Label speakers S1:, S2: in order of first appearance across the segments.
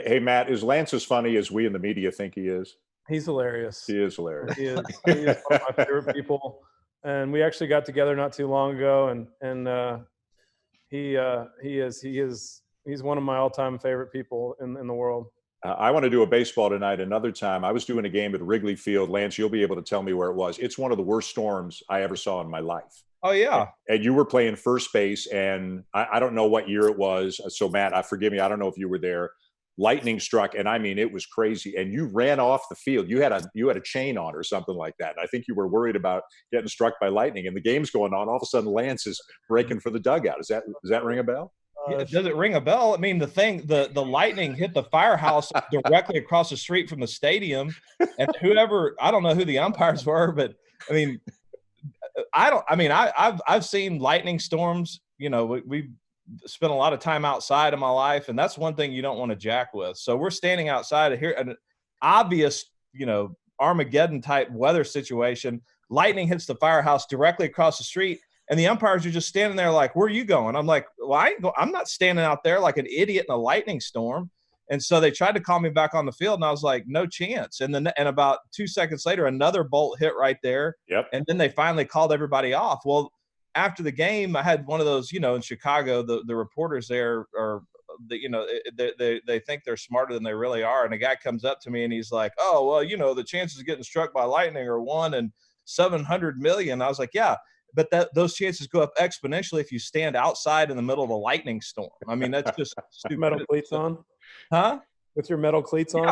S1: Hey, Matt, is Lance as funny as we in the media think he is?
S2: He's hilarious.
S1: He is hilarious.
S2: He is one of my favorite people, and we actually got together not too long ago, and he's one of my all-time favorite people in the world.
S1: I want to do a baseball tonight another time. I was doing a game at Wrigley Field. Lance, you'll be able to tell me where it was. It's one of the worst storms I ever saw in my life.
S3: Oh, yeah.
S1: And you were playing first base, and I don't know what year it was. So, Matt, forgive me. I don't know if you were there. Lightning struck, and I mean, it was crazy. And you ran off the field. You had a chain on or something like that. And I think you were worried about getting struck by lightning. And the game's going on. All of a sudden, Lance is breaking for the dugout. Does that ring a bell?
S3: Yeah, does it ring a bell? I mean, the lightning hit the firehouse directly across the street from the stadium, and I don't know who the umpires were, but I mean, I've seen lightning storms. You know, we've spent a lot of time outside in my life, and that's one thing you don't want to jack with. So we're standing outside of here, an obvious, Armageddon type weather situation. Lightning hits the firehouse directly across the street. And the umpires are just standing there like, where are you going? I'm like, well, I'm not standing out there like an idiot in a lightning storm. And so they tried to call me back on the field, and I was like, no chance. And about 2 seconds later, another bolt hit right there.
S1: Yep.
S3: And then they finally called everybody off. Well, after the game, I had one of those, in Chicago, the reporters there are, they think they're smarter than they really are. And a guy comes up to me and he's like, oh, well, the chances of getting struck by lightning are 1 in 700 million. I was like, yeah. But those chances go up exponentially if you stand outside in the middle of a lightning storm. I mean, that's just stupid.
S2: Metal cleats on?
S3: Huh?
S2: With your metal cleats on?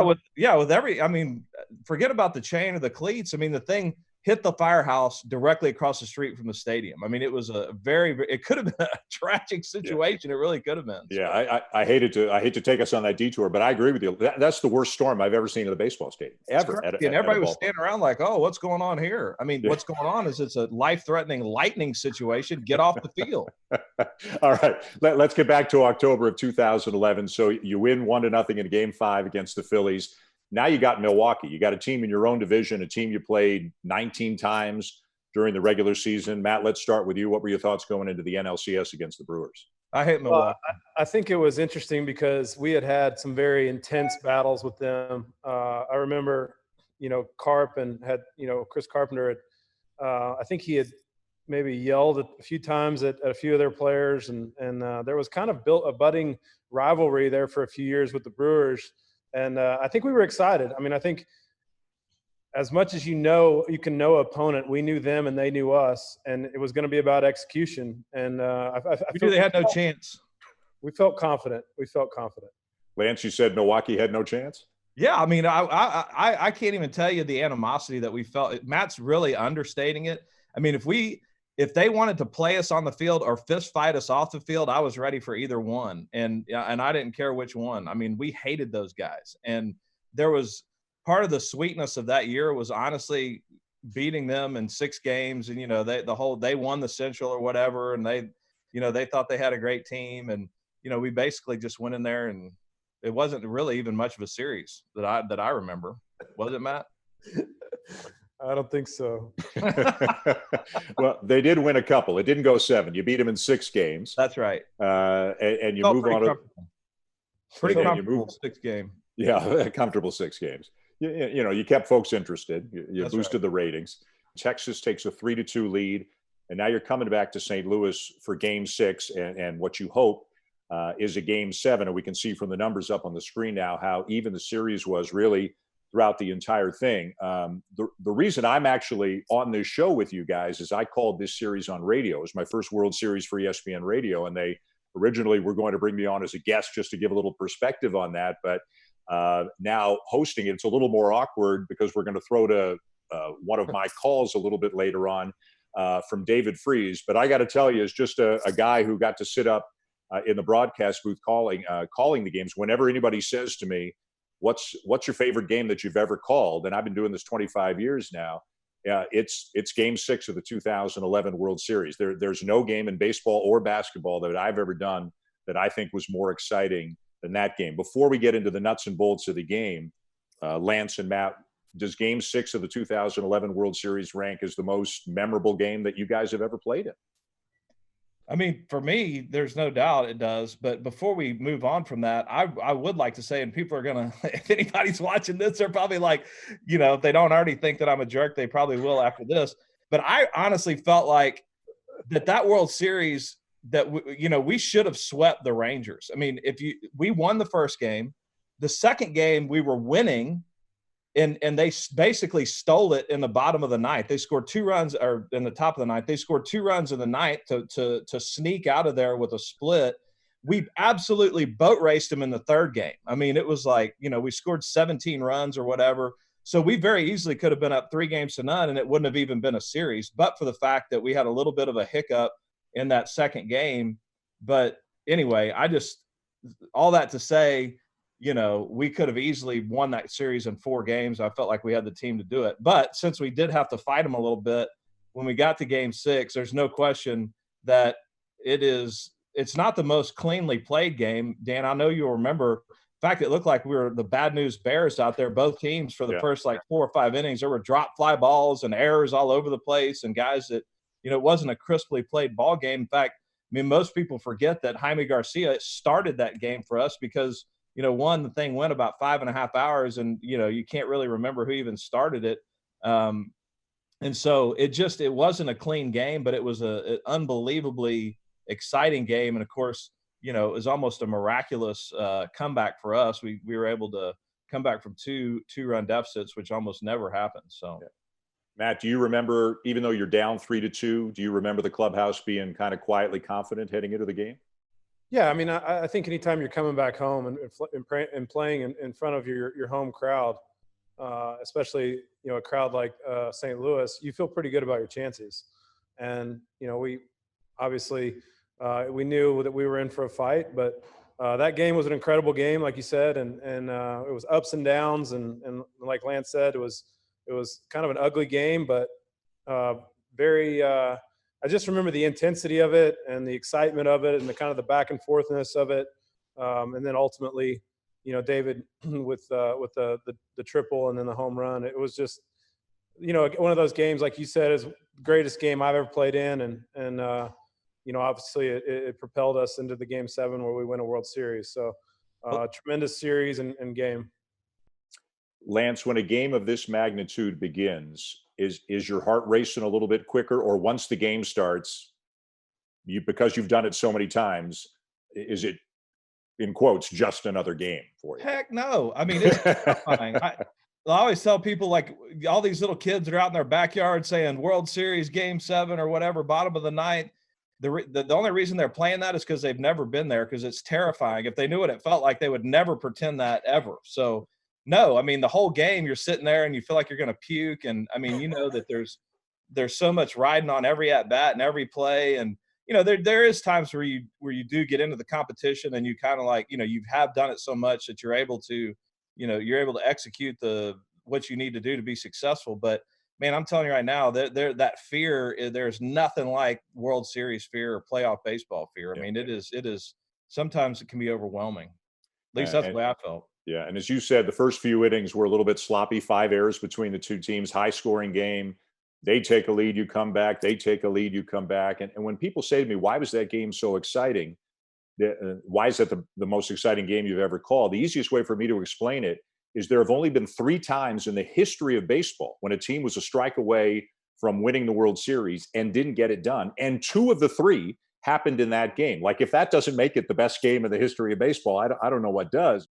S3: Forget about the chain or the cleats. I mean, the thing hit the firehouse directly across the street from the stadium. I mean, it was it could have been a tragic situation. Yeah. It really could have been.
S1: Yeah, I hate to take us on that detour, but I agree with you. That's the worst storm I've ever seen at a baseball stadium, ever.
S3: And everybody was standing around like, oh, what's going on here? I mean, what's going on is it's a life-threatening lightning situation. Get off the field.
S1: All right, let's get back to October of 2011. So you win 1-0 in Game 5 against the Phillies. Now you got Milwaukee. You got a team in your own division, a team you played 19 times during the regular season. Matt, let's start with you. What were your thoughts going into the NLCS against the Brewers?
S3: I hate Milwaukee.
S2: I think it was interesting because we had some very intense battles with them. I remember, Chris Carpenter I think he had maybe yelled a few times at a few of their players, and there was kind of built a budding rivalry there for a few years with the Brewers. And I think we were excited. I mean, I think as much as you can know opponent, we knew them and they knew us, and it was going to be about execution. And I
S3: knew they had no chance.
S2: We felt confident.
S1: Lance, you said Milwaukee had no chance?
S3: Yeah, I mean, I can't even tell you the animosity that we felt. Matt's really understating it. I mean, if they wanted to play us on the field or fist fight us off the field, I was ready for either one. And I didn't care which one. I mean, we hated those guys. And there was part of the sweetness of that year was honestly beating them in 6 games. And, they won the Central or whatever. And they thought they had a great team. And, we basically just went in there, and it wasn't really even much of a series that I remember. Was it, Matt?
S2: I don't think so.
S1: Well, they did win a couple. It didn't go 7. You beat them in 6 games.
S3: That's right.
S1: And you move on.
S3: Pretty comfortable 6 game.
S1: Yeah, a comfortable 6 games. You kept folks interested. You boosted the ratings. Texas takes a 3-2 lead, and now you're coming back to St. Louis for Game 6, and what you hope is a Game 7. And we can see from the numbers up on the screen now how even the series was really throughout the entire thing. The reason I'm actually on this show with you guys is I called this series on radio. It was my first World Series for ESPN Radio, and they originally were going to bring me on as a guest just to give a little perspective on that. But now hosting it, it's a little more awkward because we're going to throw to one of my calls a little bit later on from David Freese. But I got to tell you, as just a guy who got to sit up in the broadcast booth calling the games, whenever anybody says to me, what's your favorite game that you've ever called? And I've been doing this 25 years now. It's Game 6 of the 2011 World Series. There's no game in baseball or basketball that I've ever done that I think was more exciting than that game. Before we get into the nuts and bolts of the game, Lance and Matt, does Game 6 of the 2011 World Series rank as the most memorable game that you guys have ever played in?
S3: I mean, for me, there's no doubt it does. But before we move on from that, I would like to say, and people are going to, if anybody's watching this, they're probably like, if they don't already think that I'm a jerk, they probably will after this. But I honestly felt like that World Series we should have swept the Rangers. I mean, we won the first game, the second game we were winning, and they basically stole it in the bottom of the ninth. They scored 2 runs, or in the top of the ninth. They scored 2 runs in the ninth to sneak out of there with a split. We absolutely boat raced them in the third game. I mean, it was like, we scored 17 runs or whatever. So we very easily could have been up 3-0, and it wouldn't have even been a series, but for the fact that we had a little bit of a hiccup in that second game. But anyway, all that to say, we could have easily won that series in 4 games. I felt like we had the team to do it. But since we did have to fight them a little bit, when we got to game 6, there's no question that it's not the most cleanly played game. Dan, I know you'll remember. In fact, it looked like we were the bad news bears out there, both teams, for the first 4 or 5 innings. There were drop fly balls and errors all over the place, and guys that, it wasn't a crisply played ball game. In fact, I mean, most people forget that Jaime Garcia started that game for us because, the thing went about 5.5 hours, and, you can't really remember who even started it. And so it wasn't a clean game, but it was an unbelievably exciting game. And of course, it was almost a miraculous comeback for us. We were able to come back from 2-run deficits, which almost never happens. So,
S1: yeah. Matt, do you remember, even though you're down 3-2, do you remember the clubhouse being kind of quietly confident heading into the game?
S2: Yeah, I mean, I think anytime you're coming back home and playing in front of your home crowd, especially a crowd like St. Louis, you feel pretty good about your chances. And we obviously we knew that we were in for a fight, but that game was an incredible game, like you said, and it was ups and downs, and like Lance said, it was kind of an ugly game, but very. I just remember the intensity of it and the excitement of it and the kind of the back and forthness of it, and then ultimately, David with the triple and then the home run. It was just, one of those games, like you said, is the greatest game I've ever played in, and obviously it propelled us into the Game 7 where we win a World Series. So tremendous series and game.
S1: Lance, when a game of this magnitude begins, is your heart racing a little bit quicker, or once the game starts, because you've done it so many times, is it, in quotes, just another game for you?
S3: Heck no. I mean, it's terrifying. I always tell people, like, all these little kids that are out in their backyard saying World Series Game 7 or whatever, bottom of the ninth. The only reason they're playing that is because they've never been there, because it's terrifying. If they knew what it felt like, they would never pretend that ever. So, no, I mean, the whole game, you're sitting there and you feel like you're going to puke. And I mean, that there's so much riding on every at bat and every play. And, there is times where you do get into the competition and you kind of like, you have done it so much that you're able to execute what you need to do to be successful. But man, I'm telling you right now, that fear, there's nothing like World Series fear or playoff baseball fear. I mean, it is sometimes it can be overwhelming. At least that's the way I felt.
S1: Yeah, and as you said, the first few innings were a little bit sloppy, 5 errors between the two teams, high-scoring game. They take a lead, you come back. They take a lead, you come back. And when people say to me, why was that game so exciting? Why is that the most exciting game you've ever called? The easiest way for me to explain it is there have only been 3 times in the history of baseball when a team was a strike away from winning the World Series and didn't get it done. And 2 of the 3 happened in that game. Like, if that doesn't make it the best game in the history of baseball, I don't know what does.